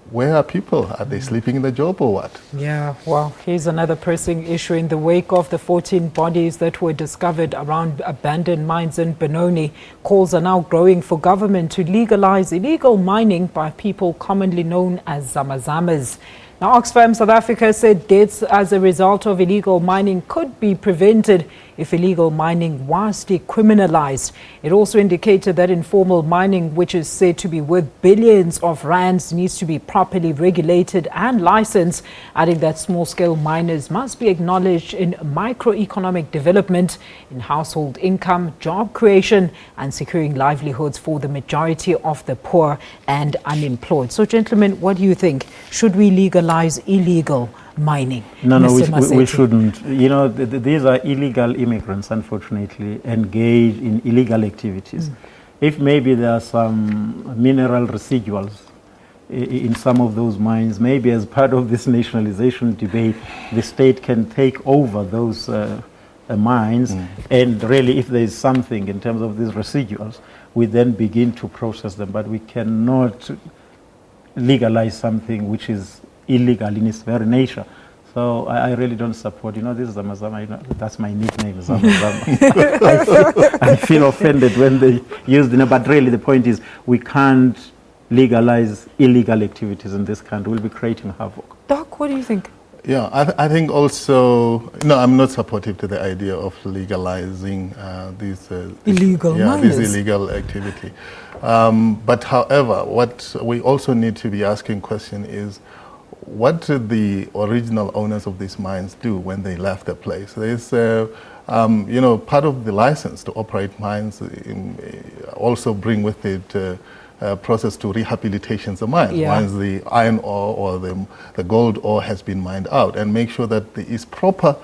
where are people? Are they sleeping in the job or what? Yeah, well, here's another pressing issue. In the wake of the 14 bodies that were discovered around abandoned mines in Benoni, calls are now growing for government to legalize illegal mining by people commonly known as zamas. Now, Oxfam South Africa said deaths as a result of illegal mining could be prevented if illegal mining was decriminalized. It also indicated that informal mining, which is said to be worth billions of rands, needs to be properly regulated and licensed, adding that small-scale miners must be acknowledged in microeconomic development, in household income, job creation, and securing livelihoods for the majority of the poor and unemployed. So, gentlemen, what do you think? Should we legalize illegal mining? No, we shouldn't. These are illegal immigrants, unfortunately, engaged in illegal activities. If maybe there are some mineral residuals in some of those mines, maybe as part of this nationalization debate, the state can take over those mines, and really, if there is something in terms of these residuals, we then begin to process them. But we cannot legalize something which is illegal in its very nature. So I really don't support, this is Zama, that's my nickname, Zama. I feel offended when they use the name, but really the point is we can't legalize illegal activities in this country. We'll be creating havoc. Doc, what do you think? Yeah, I think also, no, I'm not supportive to the idea of legalizing these illegal activity. But however, what we also need to be asking question is, what did the original owners of these mines do when they left the place? There's, part of the license to operate mines also bring with it process to rehabilitation the mine once the iron ore or the gold ore has been mined out, and make sure that there is proper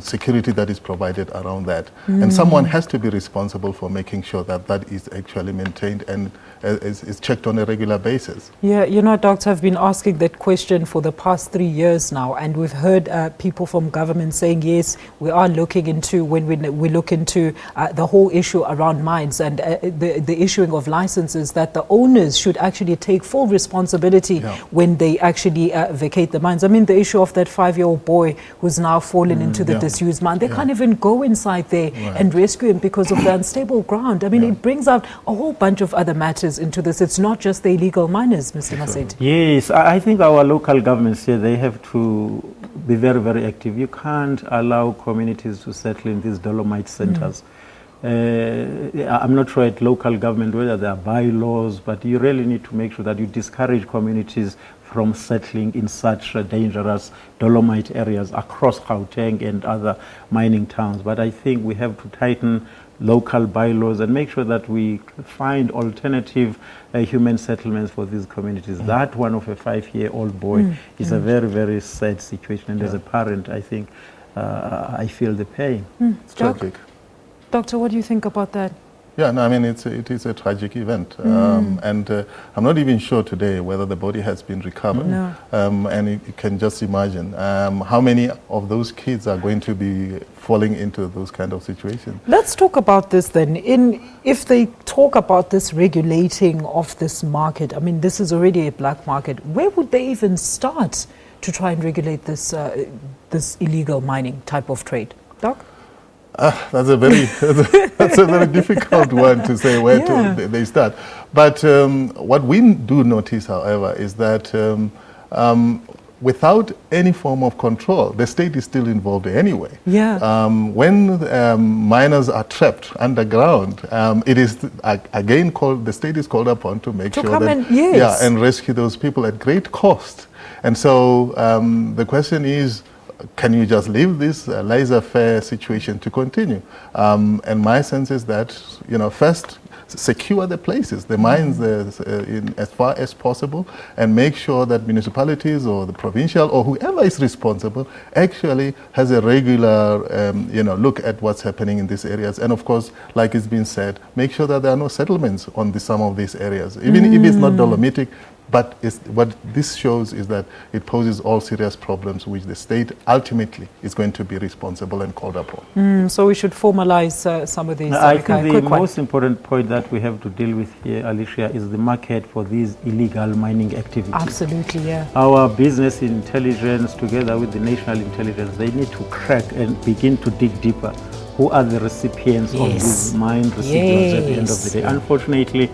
security that is provided around that. And someone has to be responsible for making sure that that is actually maintained and is checked on a regular basis. Yeah, you know, Doctor, I've been asking that question for the past 3 years now, and we've heard people from government saying, yes, we are looking into, when we look into the whole issue around mines and the issuing of licenses, that the owners should actually take full responsibility when they actually vacate the mines. I mean, the issue of that 5-year-old boy who's now fallen into the disused mine, they can't even go inside there and rescue him because of the unstable ground. I mean, it brings out a whole bunch of other matters into this. It's not just the illegal miners, Mr. Maseti. Yes, I think our local governments here, they have to be very, very active. You can't allow communities to settle in these dolomite centers. I'm not sure at local government whether there are bylaws, but you really need to make sure that you discourage communities from settling in such dangerous dolomite areas across Gauteng and other mining towns. But I think we have to tighten local bylaws and make sure that we find alternative human settlements for these communities. That one of a 5-year-old boy is a very, very sad situation. And as a parent, I think I feel the pain. It's tragic. Doctor, what do you think about that? Yeah, no, I mean, it is a tragic event. And I'm not even sure today whether the body has been recovered. No. And you can just imagine how many of those kids are going to be falling into those kind of situations. Let's talk about this then. If they talk about this regulating of this market, I mean, this is already a black market. Where would they even start to try and regulate this, this illegal mining type of trade? Doc? That's a very difficult one to say where to they start. But what we do notice, however, is that without any form of control, the state is still involved anyway. When miners are trapped underground, it is again called, the state is called upon to make sure that and rescue those people at great cost. And so the question is, can you just leave this laissez-faire situation to continue? And my sense is that, you know, first secure the places, the mines as far as possible, and make sure that municipalities or the provincial or whoever is responsible actually has a regular, you know, look at what's happening in these areas. And of course, like it's been said, make sure that there are no settlements on some of these areas, even if it's not dolomitic. But what this shows is that it poses all serious problems which the state ultimately is going to be responsible and called upon. So we should formalize some of these. I think the most important point that we have to deal with here, Alicia, is the market for these illegal mining activities. Absolutely, yeah. Our business intelligence, together with the national intelligence, they need to crack and begin to dig deeper. Who are the recipients of these mine residuals at the end of the day? Unfortunately,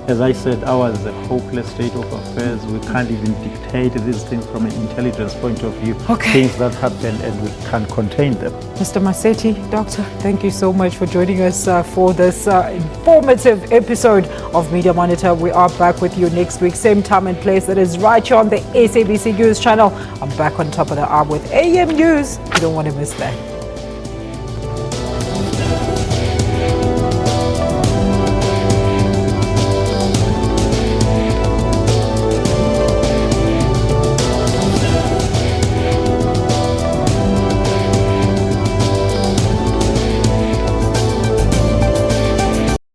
as I said, ours is a hopeless state of affairs. We can't even dictate these things from an intelligence point of view. Things that happen and we can't contain them. Mr. Maseti, Doctor, thank you so much for joining us for this informative episode of Media Monitor. We are back with you next week, same time and place. That is right here on the SABC News channel. I'm back on top of the hour with AM News. You don't want to miss that.